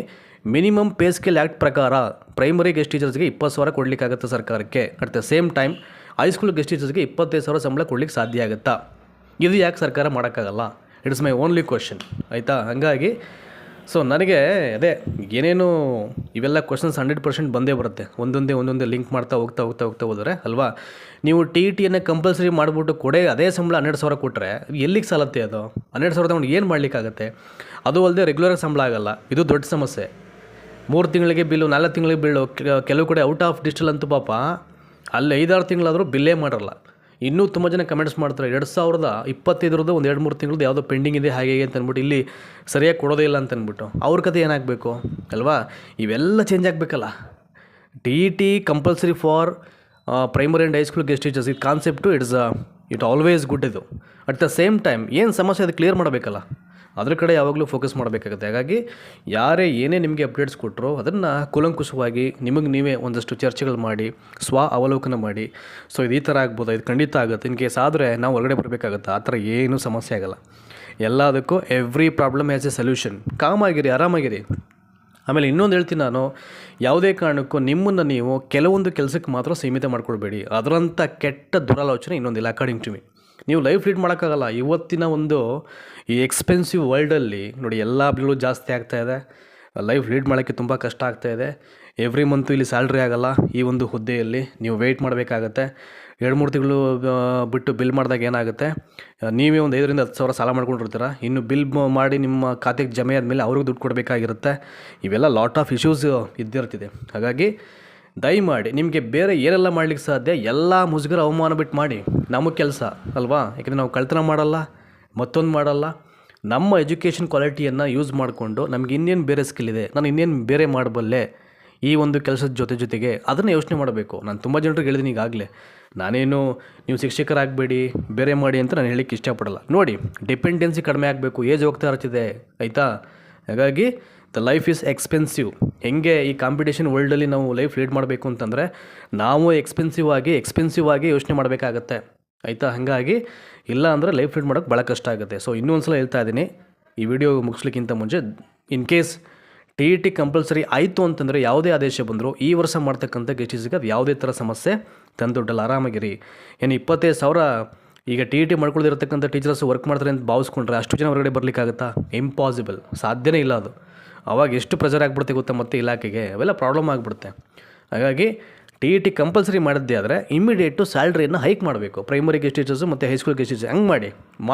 ಮಿನಿಮಮ್ ಪೇ ಸ್ಕೇಲ್ ಆ್ಯಕ್ಟ್ ಪ್ರಕಾರ ಪ್ರೈಮರಿ ಗೆಸ್ಟ್ ಟೀಚರ್ಸ್ಗೆ 20,000 ಕೊಡಲಿಕ್ಕಾಗುತ್ತೆ ಸರ್ಕಾರಕ್ಕೆ. At the same time high school guest ಟೀಚರ್ಸ್ಗೆ 25,000 ಸಂಬಳ ಕೊಡಲಿಕ್ಕೆ ಸಾಧ್ಯ ಆಗುತ್ತಾ? ಇದು ಯಾಕೆ ಸರ್ಕಾರ ಮಾಡೋಕ್ಕಾಗಲ್ಲ? ಇಟ್ಸ್ ಮೈ ಓನ್ಲಿ ಕ್ವಶನ್, ಆಯಿತಾ? ಹಾಗಾಗಿ ಸೊ ನನಗೆ ಅದೇ ಏನೇನು ಇವೆಲ್ಲ ಕ್ವಶನ್ಸ್ 100% ಬಂದೇ ಬರುತ್ತೆ. ಒಂದೊಂದೇ ಲಿಂಕ್ ಮಾಡ್ತಾ ಹೋಗ್ತಾ ಹೋದರೆ ಅಲ್ವಾ? ನೀವು ಟಿಯನ್ನು ಕಂಪಲ್ಸರಿ ಮಾಡಿಬಿಟ್ಟು ಅದೇ ಸಂಬಳ 12,000 ಕೊಟ್ಟರೆ ಎಲ್ಲಿಗೆ ಸಾಲತ್ತೆ? ಅದು 12,000 ತಗೊಂಡು ಏನು ಮಾಡಲಿಕ್ಕಾಗತ್ತೆ? ಅದು ಅಲ್ಲದೆ ರೆಗ್ಯುಲರಾಗಿ ಸಂಬಳ ಆಗೋಲ್ಲ. ಇದು ದೊಡ್ಡ ಸಮಸ್ಯೆ. 3 ತಿಂಗಳಿಗೆ ಬಿಲ್ಲು, 4 ತಿಂಗಳಿಗೆ ಬಿಲ್ಲು, ಕೆಲವು ಕಡೆ ಔಟ್ ಆಫ್ ಡಿಸ್ಟಲ್ ಅಂತೂ ಪಾಪ ಅಲ್ಲಿ 5-6 ತಿಂಗಳಾದರೂ ಬಿಲ್ಲೇ ಮಾಡಲ್ಲ. ಇನ್ನೂ ತುಂಬ ಜನ ಕಮೆಂಟ್ಸ್ ಮಾಡ್ತಾರೆ 2025 ಒಂದು 2-3 ತಿಂಗಳದ್ದು ಯಾವುದೋ ಪೆಂಡಿಂಗ್ ಇದೆ ಹಾಗೆ ಅಂತ ಅಂದ್ಬಿಟ್ಟು, ಇಲ್ಲಿ ಸರಿಯಾಗಿ ಕೊಡೋದೇ ಇಲ್ಲ ಅಂತ ಅಂದ್ಬಿಟ್ಟು ಅವ್ರ ಕತೆ ಏನಾಗಬೇಕು ಅಲ್ವಾ? ಇವೆಲ್ಲ ಚೇಂಜ್ ಆಗಬೇಕಲ್ಲ. T compulsory for primary and high school guest teachers, ಇದು ಕಾನ್ಸೆಪ್ಟು ಇಟ್ ಆಲ್ವೇಸ್ ಗುಡ್. ಇದು ಅಟ್ ದ ಸೇಮ್ ಟೈಮ್ ಏನು ಸಮಸ್ಯೆ ಅದು ಕ್ಲಿಯರ್ ಮಾಡಬೇಕಲ್ಲ, ಅದ್ರ ಕಡೆ ಯಾವಾಗಲೂ ಫೋಕಸ್ ಮಾಡಬೇಕಾಗುತ್ತೆ. ಹಾಗಾಗಿ ಯಾರೇ ಏನೇ ನಿಮಗೆ ಅಪ್ಡೇಟ್ಸ್ ಕೊಟ್ಟರು ಅದನ್ನು ಕೂಲಂಕುಷವಾಗಿ ನೀವೇ ಒಂದಷ್ಟು ಚರ್ಚೆಗಳು ಮಾಡಿ, ಅವಲೋಕನ ಮಾಡಿ. ಸೊ ಇದು ಈ ಥರ ಆಗ್ಬೋದು, ಇದು ಖಂಡಿತ ಆಗುತ್ತೆ. ಇನ್ ಕೇಸ್ ಆದರೆ ನಾವು ಹೊರಗಡೆ ಬರಬೇಕಾಗುತ್ತೆ. ಆ ಥರ ಏನೂ ಸಮಸ್ಯೆ ಆಗೋಲ್ಲ. ಎಲ್ಲದಕ್ಕೂ every problem has a solution. ಕಾಮಾಗಿರಿ, ಆರಾಮಾಗಿರಿ. ಆಮೇಲೆ ಇನ್ನೊಂದು ಹೇಳ್ತೀನಿ ನಾನು, ಯಾವುದೇ ಕಾರಣಕ್ಕೂ ನಿಮ್ಮನ್ನು ನೀವು ಕೆಲವೊಂದು ಕೆಲಸಕ್ಕೆ ಮಾತ್ರ ಸೀಮಿತ ಮಾಡ್ಕೊಳ್ಬೇಡಿ. ಅದರಂಥ ಕೆಟ್ಟ ದುರಾಲೋಚನೆ ಇನ್ನೊಂದಿಲ್ಲ ಅಕಾರ್ಡಿಂಗ್ ಟು ಮಿ. ನೀವು ಲೈಫ್ ಲೀಡ್ ಮಾಡೋಕ್ಕಾಗಲ್ಲ. ಇವತ್ತಿನ ಒಂದು ಈ ಎಕ್ಸ್ಪೆನ್ಸಿವ್ ವರ್ಲ್ಡಲ್ಲಿ ನೋಡಿ, ಎಲ್ಲ ಬಿಲ್ಲು ಜಾಸ್ತಿ ಆಗ್ತಾಯಿದೆ. ಲೈಫ್ ಲೀಡ್ ಮಾಡೋಕ್ಕೆ ತುಂಬ ಕಷ್ಟ ಆಗ್ತಾಯಿದೆ. ಎವ್ರಿ ಮಂತು ಇಲ್ಲಿ ಸ್ಯಾಲ್ರಿ ಆಗೋಲ್ಲ. ಈ ಒಂದು ಹುದ್ದೆಯಲ್ಲಿ ನೀವು ವೆಯ್ಟ್ ಮಾಡಬೇಕಾಗತ್ತೆ. 2-3 ತಿಂಗಳು ಬಿಟ್ಟು ಬಿಲ್ ಮಾಡಿದಾಗ ಏನಾಗುತ್ತೆ, ನೀವೇ ಒಂದು 5,000-10,000 ಸಾಲ ಮಾಡ್ಕೊಂಡಿರ್ತೀರ. ಇನ್ನು ಬಿಲ್ ಮಾಡಿ ನಿಮ್ಮ ಖಾತೆಗೆ ಜಮೆ ಆದಮೇಲೆ ಅವ್ರಿಗೆ ದುಡ್ಡು ಕೊಡಬೇಕಾಗಿರುತ್ತೆ. ಇವೆಲ್ಲ ಲಾಟ್ ಆಫ್ ಇಶ್ಯೂಸ್ ಇದ್ದಿರ್ತಿದೆ. ಹಾಗಾಗಿ ದಯಮಾಡಿ ನಿಮಗೆ ಬೇರೆ ಏನೆಲ್ಲ ಮಾಡಲಿಕ್ಕೆ ಸಾಧ್ಯ ಎಲ್ಲ ಮುಜುಗರ ಅವಮಾನ ಬಿಟ್ಟು ಮಾಡಿ. ನಮಗೆ ಕೆಲಸ ಅಲ್ವಾ? ಯಾಕೆಂದರೆ ನಾವು ಕಳ್ತನ ಮಾಡಲ್ಲ, ಮತ್ತೊಂದು ಮಾಡಲ್ಲ. ನಮ್ಮ ಎಜುಕೇಷನ್ ಕ್ವಾಲಿಟಿಯನ್ನು ಯೂಸ್ ಮಾಡಿಕೊಂಡು ನಮ್ಗೆ ಇನ್ನೇನು ಬೇರೆ ಸ್ಕಿಲ್ ಇದೆ, ನಾನು ಇನ್ನೇನು ಬೇರೆ ಮಾಡಬಲ್ಲೆ ಈ ಒಂದು ಕೆಲಸದ ಜೊತೆಗೆ ಅದನ್ನು ಯೋಚನೆ ಮಾಡಬೇಕು. ನಾನು ತುಂಬ ಜನರಿಗೆ ಹೇಳಿದ್ದೀನಿ ಈಗಾಗಲೇ. ನಾನೇನು ನೀವು ಶಿಕ್ಷಕರಾಗಬೇಡಿ, ಬೇರೆ ಮಾಡಿ ಅಂತ ನಾನು ಹೇಳಲಿಕ್ಕೆ ಇಷ್ಟಪಡಲ್ಲ. ನೋಡಿ, ಡಿಪೆಂಡೆನ್ಸಿ ಕಡಿಮೆ ಆಗಬೇಕು, ಏಜ್ ಹೋಗ್ತಾ ಇರ್ತಿದೆ, ಆಯಿತಾ? ಹಾಗಾಗಿ ದ ಲೈಫ್ ಈಸ್ ಎಕ್ಸ್ಪೆನ್ಸಿವ್. ಹೆಂಗೆ ಈ ಕಾಂಪಿಟೇಷನ್ ವರ್ಲ್ಡಲ್ಲಿ ನಾವು ಲೈಫ್ ಲೀಡ್ ಮಾಡಬೇಕು ಅಂತಂದರೆ ನಾವು ಎಕ್ಸ್ಪೆನ್ಸಿವ್ ಆಗಿ ಯೋಚನೆ ಮಾಡಬೇಕಾಗತ್ತೆ, ಆಯಿತಾ? ಹಾಗಾಗಿ ಇಲ್ಲ ಅಂದರೆ ಲೈಫ್ ಲೀಡ್ ಮಾಡೋಕ್ಕೆ ಭಾಳ ಕಷ್ಟ ಆಗುತ್ತೆ. ಸೊ ಇನ್ನೊಂದು ಸಲ ಹೇಳ್ತಾ ಇದ್ದೀನಿ, ಈ ವಿಡಿಯೋ ಮುಗಿಸ್ಲಿಕ್ಕಿಂತ ಮುಂಚೆ, ಇನ್ ಕೇಸ್ ಟಿ ಕಂಪಲ್ಸರಿ ಆಯಿತು ಅಂತಂದರೆ ಯಾವುದೇ ಆದೇಶ ಬಂದರೂ ಈ ವರ್ಷ ಮಾಡ್ತಕ್ಕಂಥ ಗೆಸ್ಟಿಸ್ಗೆ ಅದು ಯಾವುದೇ ಥರ ಸಮಸ್ಯೆ ತಂದುಡ್ಡಲ್ಲ. ಆರಾಮಾಗಿರಿ. ಏನು 25,000 ಈಗ ಟಿ ಮಾಡ್ಕೊಳ್ದಿರತಕ್ಕಂಥ ಟೀಚರ್ಸ್ ವರ್ಕ್ ಮಾಡ್ತಾರೆ ಅಂತ ಭಾವಿಸ್ಕೊಂಡ್ರೆ ಅಷ್ಟು ಜನ ಹೊರಗಡೆ ಬರಲಿಕ್ಕಾಗುತ್ತಾ? ಇಂಪಾಸಿಬಲ್, ಸಾಧ್ಯನೇ ಇಲ್ಲ ಅದು. ಅವಾಗ ಎಷ್ಟು ಪ್ರೆಷರ್ ಆಗಿಬಿಡುತ್ತೆ ಗೊತ್ತಾ ಮತ್ತೆ ಇಲಾಖೆಗೆ, ಅವೆಲ್ಲ ಪ್ರಾಬ್ಲಮ್ ಆಗಿಬಿಡುತ್ತೆ. ಹಾಗಾಗಿ ಟಿ ಕಂಪಲ್ಸರಿ ಮಾಡಿದ್ದೇ ಆದರೆ ಇಮ್ಮಿಡಿಯೇಟು ಸ್ಯಾಲ್ರಿಯನ್ನು ಹೈಕ್ ಮಾಡಬೇಕು. ಪ್ರೈಮರಿ ಗೆಸ್ಟ್ ಟೀಚರ್ಸು ಮತ್ತು ಹೈಸ್ಕೂಲ್ ಗೆಸ್ಟ್ ಟೀಚರ್ಸ್ ಹಂಗೆ ಮಾಡಿ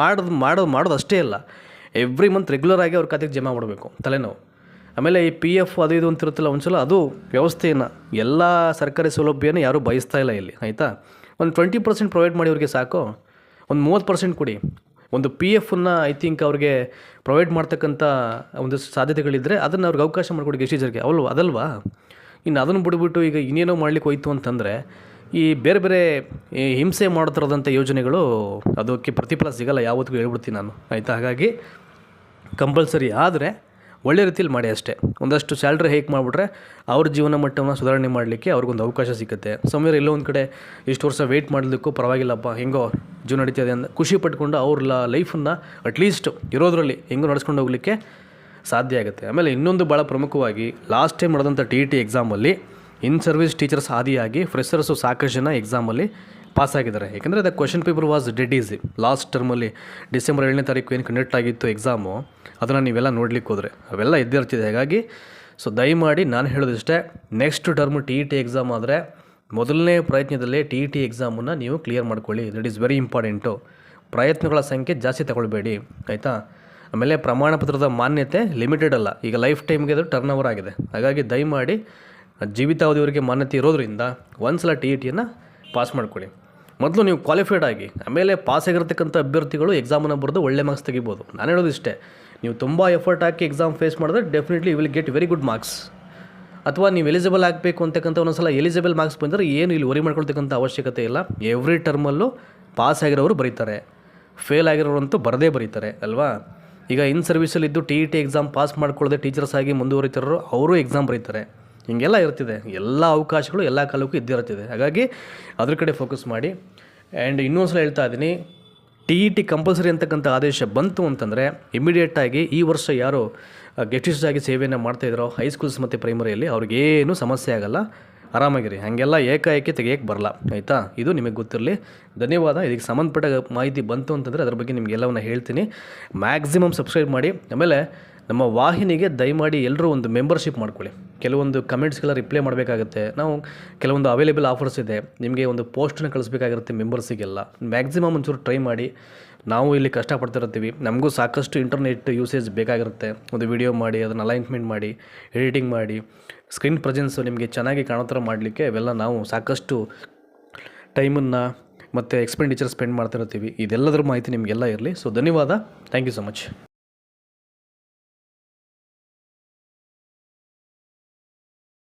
ಮಾಡೋದು ಅಷ್ಟೇ ಅಲ್ಲ, ಎವ್ರಿ ಮಂತ್ ರೆಗ್ಯುಲರ್ ಆಗಿ ಅವ್ರ ಖಾತೆಗೆ ಜಮಾ ಮಾಡಬೇಕು. ತಲೆನೋವು. ಆಮೇಲೆ ಈ PF ಅದು ಇದು ಅಂತಿರುತ್ತಲ್ಲ, ಒಂದ್ಸಲ ಅದು ವ್ಯವಸ್ಥೆಯನ್ನು ಎಲ್ಲ ಸರ್ಕಾರಿ ಸೌಲಭ್ಯನ ಯಾರೂ ಬಯಸ್ತಾ ಇಲ್ಲ ಇಲ್ಲಿ, ಆಯಿತಾ? ಒಂದು 20% ಪ್ರೊವೈಡ್ ಮಾಡಿ ಅವ್ರಿಗೆ ಸಾಕು. ಒಂದು 30% ಕೊಡಿ. ಒಂದು PFನ್ನು ಐ ಥಿಂಕ್ ಅವ್ರಿಗೆ ಪ್ರೊವೈಡ್ ಮಾಡ್ತಕ್ಕಂಥ ಒಂದು ಸಾಧ್ಯತೆಗಳಿದ್ದರೆ ಅದನ್ನು ಅವ್ರಿಗೆ ಅವಕಾಶ ಮಾಡಿಕೊಡಿ ಗೆಸ್ಟ್ ಟೀಚರ್ಗೆ, ಅದಲ್ವಾ? ಇನ್ನು ಅದನ್ನು ಬಿಟ್ಬಿಟ್ಟು ಈಗ ಇನ್ನೇನೋ ಮಾಡ್ಲಿಕ್ಕೆ ಹೋಯ್ತು ಅಂತಂದರೆ ಈ ಬೇರೆ ಈ ಹಿಂಸೆ ಮಾಡ್ತಿರೋದಂಥ ಯೋಜನೆಗಳು ಅದಕ್ಕೆ ಪ್ರತಿಫಲ ಸಿಗೋಲ್ಲ ಯಾವತ್ತಿಗೂ, ಹೇಳ್ಬಿಡ್ತೀನಿ ನಾನು, ಆಯಿತಾ? ಹಾಗಾಗಿ ಕಂಪಲ್ಸರಿ ಆದರೆ ಒಳ್ಳೆ ರೀತಿಯಲ್ಲಿ ಮಾಡಿ ಅಷ್ಟೇ. ಒಂದಷ್ಟು ಸ್ಯಾಲ್ರಿ ಹೈಕ್ ಮಾಡಿಬಿಟ್ರೆ ಅವ್ರ ಜೀವನ ಮಟ್ಟವನ್ನು ಸುಧಾರಣೆ ಮಾಡಲಿಕ್ಕೆ ಅವ್ರಿಗೊಂದು ಅವಕಾಶ ಸಿಗುತ್ತೆ. ಸಮಯ ಎಲ್ಲೋ ಒಂದು ಕಡೆ ಇಷ್ಟು ವರ್ಷ ವೆಯ್ಟ್ ಮಾಡಲಿಕ್ಕೂ ಪರವಾಗಿಲ್ಲಪ್ಪ, ಹೆಂಗೋ ಜೀವನ ನಡೀತಿದೆ ಅಂತ ಖುಷಿ ಪಟ್ಕೊಂಡು ಅವ್ರ ಲೈಫನ್ನು ಅಟ್ಲೀಸ್ಟ್ ಇರೋದ್ರಲ್ಲಿ ಹೆಂಗೋ ನಡೆಸ್ಕೊಂಡು ಹೋಗಲಿಕ್ಕೆ ಸಾಧ್ಯ ಆಗುತ್ತೆ. ಆಮೇಲೆ ಇನ್ನೊಂದು ಭಾಳ ಪ್ರಮುಖವಾಗಿ, ಲಾಸ್ಟ್ ಟೈಮ್ ನಡೆದಂಥ ಟಿ ಎಕ್ಸಾಮಲ್ಲಿ ಇನ್ ಸರ್ವಿಸ್ ಟೀಚರ್ಸ್ ಆದಿಯಾಗಿ ಫ್ರೆಷರ್ಸು ಸಾಕಷ್ಟು ಜನ ಎಕ್ಸಾಮಲ್ಲಿ ಪಾಸಾಗಿದ್ದಾರೆ. ಯಾಕೆಂದರೆ the question paper was dead easy. Last ಟರ್ಮಲ್ಲಿ ಡಿಸೆಂಬರ್ 7ನೇ ತಾರೀಕು ಏನು ಕಂಡಕ್ಟ್ ಆಗಿತ್ತು ಎಕ್ಸಾಮು, ಅದನ್ನು ನೀವೆಲ್ಲ ನೋಡ್ಲಿಕ್ಕೆ ಹೋದರೆ ಅವೆಲ್ಲ ಇದ್ದಿರ್ತಿದೆ. ಹಾಗಾಗಿ ಸೊ ದಯಮಾಡಿ ನಾನು ಹೇಳೋದಿಷ್ಟೇ, ನೆಕ್ಸ್ಟ್ ಟರ್ಮ್ ಟಿ ಎಕ್ಸಾಮ್ ಆದರೆ ಮೊದಲನೇ ಪ್ರಯತ್ನದಲ್ಲೇ ಟಿ ಎಕ್ಸಾಮನ್ನು ನೀವು ಕ್ಲಿಯರ್ ಮಾಡ್ಕೊಳ್ಳಿ. That is very important. ಪ್ರಯತ್ನಗಳ ಸಂಖ್ಯೆ ಜಾಸ್ತಿ ತಗೊಳ್ಬೇಡಿ, ಆಯಿತಾ? ಆಮೇಲೆ ಪ್ರಮಾಣ ಪತ್ರದ ಮಾನ್ಯತೆ ಲಿಮಿಟೆಡ್ ಅಲ್ಲ, ಈಗ ಲೈಫ್ ಟೈಮ್ಗೆ ಅದು ಟರ್ನ್ ಓವರ್ ಆಗಿದೆ. ಹಾಗಾಗಿ ದಯಮಾಡಿ ಜೀವಿತಾವಧಿಯವರೆಗೆ ಮಾನ್ಯತೆ ಇರೋದ್ರಿಂದ ಒಂದು ಸಲ ಟಿಯನ್ನು ಪಾಸ್ ಮಾಡ್ಕೊಳ್ಳಿ. ಮೊದಲು ನೀವು ಕ್ವಾಲಿಫೈಡ್ ಆಗಿ, ಆಮೇಲೆ ಪಾಸ್ ಆಗಿರ್ತಕ್ಕಂಥ ಅಭ್ಯರ್ಥಿಗಳು ಎಕ್ಸಾಮನ್ನು ಬರೆದು ಒಳ್ಳೆ ಮಾರ್ಕ್ಸ್ ತೆಗಿಬೋದು. ನಾನು ಹೇಳೋದು ಇಷ್ಟೇ, ನೀವು ತುಂಬ ಎಫರ್ಟ್ ಹಾಕಿ ಎಕ್ಸಾಮ್ ಫೇಸ್ ಮಾಡಿದ್ರೆ definitely you will get very good marks. ಅಥವಾ ನೀವು ಎಲಿಜಿಬಲ್ ಆಗಬೇಕು ಅಂತಕ್ಕಂಥ ಒಂದೊಂದ್ಸಲ ಎಲಿಜಿಬಲ್ ಮಾರ್ಕ್ಸ್ ಬಂದರೆ ಏನು ಇಲ್ಲಿ ವರಿ ಮಾಡ್ಕೊಳ್ತಕ್ಕಂಥ ಅವಶ್ಯಕತೆ ಇಲ್ಲ. ಎವ್ರಿ ಟರ್ಮಲ್ಲೂ ಪಾಸ್ ಆಗಿರೋರು ಬರೀತಾರೆ, ಫೇಲ್ ಆಗಿರೋರಂತೂ ಬರದೇ ಬರೀತಾರೆ ಅಲ್ವಾ? ಈಗ ಇನ್ ಸರ್ವಿಸಲ್ಲಿದ್ದು ಟಿ ಎಕ್ಸಾಮ್ ಪಾಸ್ ಮಾಡ್ಕೊಳ್ಳದೆ ಟೀಚರ್ಸ್ ಆಗಿ ಮುಂದುವರಿತಾರೋ ಅವರು ಎಕ್ಸಾಮ್ ಬರೀತಾರೆ. ಹಿಂಗೆಲ್ಲ ಇರ್ತಿದೆ. ಎಲ್ಲ ಅವಕಾಶಗಳು ಎಲ್ಲ ಕಾಲಕ್ಕೂ ಇದ್ದಿರ್ತಿದೆ. ಹಾಗಾಗಿ ಅದ್ರ ಕಡೆ ಫೋಕಸ್ ಮಾಡಿ. ಆ್ಯಂಡ್ ಇನ್ನೊಂದು ಸಲ ಹೇಳ್ತಾ ಇದ್ದೀನಿ, ಟಿ ಕಂಪಲ್ಸರಿ ಅಂತಕ್ಕಂಥ ಆದೇಶ ಬಂತು ಅಂತಂದರೆ ಇಮಿಡಿಯೇಟಾಗಿ ಈ ವರ್ಷ ಯಾರು ಗೆಸ್ಟ್ ಟೀಚರ್ಸ್ ಆಗಿ ಸೇವೆಯನ್ನು ಮಾಡ್ತಾಯಿದ್ದಾರೋ ಹೈಸ್ಕೂಲ್ಸ್ ಮತ್ತು ಪ್ರೈಮರಿಯಲ್ಲಿ ಅವ್ರಿಗೇನು ಸಮಸ್ಯೆ ಆಗೋಲ್ಲ. ಆರಾಮಾಗಿರಿ. ಹಾಗೆಲ್ಲ ಏಕಾಏಕಿ ತೆಗಿಯೋಕ್ಕೆ ಬರಲ್ಲ, ಆಯಿತಾ? ಇದು ನಿಮಗೆ ಗೊತ್ತಿರಲಿ. ಧನ್ಯವಾದ. ಇದಕ್ಕೆ ಸಂಬಂಧಪಟ್ಟ ಮಾಹಿತಿ ಬಂತು ಅಂತಂದರೆ ಅದ್ರ ಬಗ್ಗೆ ನಿಮಗೆಲ್ಲವನ್ನು ಹೇಳ್ತೀನಿ. ಮ್ಯಾಕ್ಸಿಮಮ್ ಸಬ್ಸ್ಕ್ರೈಬ್ ಮಾಡಿ. ಆಮೇಲೆ ನಮ್ಮ ವಾಹಿನಿಗೆ ದಯಮಾಡಿ ಎಲ್ಲರೂ ಒಂದು ಮೆಂಬರ್ಶಿಪ್ ಮಾಡ್ಕೊಳ್ಳಿ. ಕೆಲವೊಂದು ಕಮೆಂಟ್ಸ್ಗೆಲ್ಲ ರಿಪ್ಲೈ ಮಾಡಬೇಕಾಗುತ್ತೆ. ನಾವು ಕೆಲವೊಂದು ಅವೈಲೇಬಲ್ ಆಫರ್ಸ್ ಇದೆ, ನಿಮಗೆ ಒಂದು ಪೋಸ್ಟನ್ನ ಕಳಿಸ್ಬೇಕಾಗಿರುತ್ತೆ ಮೆಂಬರ್ಸಿಗೆಲ್ಲ. ಮ್ಯಾಕ್ಸಿಮಮ್ ಒಂಚೂರು ಟ್ರೈ ಮಾಡಿ. ನಾವು ಇಲ್ಲಿ ಕಷ್ಟಪಡ್ತಿರ್ತೀವಿ, ನಮಗೂ ಸಾಕಷ್ಟು ಇಂಟರ್ನೆಟ್ ಯೂಸೇಜ್ ಬೇಕಾಗಿರುತ್ತೆ. ಒಂದು ವಿಡಿಯೋ ಮಾಡಿ, ಅದನ್ನು ಅಲೈನ್ಮೆಂಟ್ ಮಾಡಿ, ಎಡಿಟಿಂಗ್ ಮಾಡಿ, ಸ್ಕ್ರೀನ್ ಪ್ರೆಸೆನ್ಸು ನಿಮಗೆ ಚೆನ್ನಾಗಿ ಕಾಣೋ ಥರ ಮಾಡಲಿಕ್ಕೆ ಇವೆಲ್ಲ ನಾವು ಸಾಕಷ್ಟು ಟೈಮನ್ನು ಮತ್ತು ಎಕ್ಸ್ಪೆಂಡಿಚರ್ ಸ್ಪೆಂಡ್ ಮಾಡ್ತಿರ್ತೀವಿ. ಇದೆಲ್ಲದರ ಮಾಹಿತಿ ನಿಮಗೆಲ್ಲ ಇರಲಿ. ಸೊ ಧನ್ಯವಾದ. Thank you so much.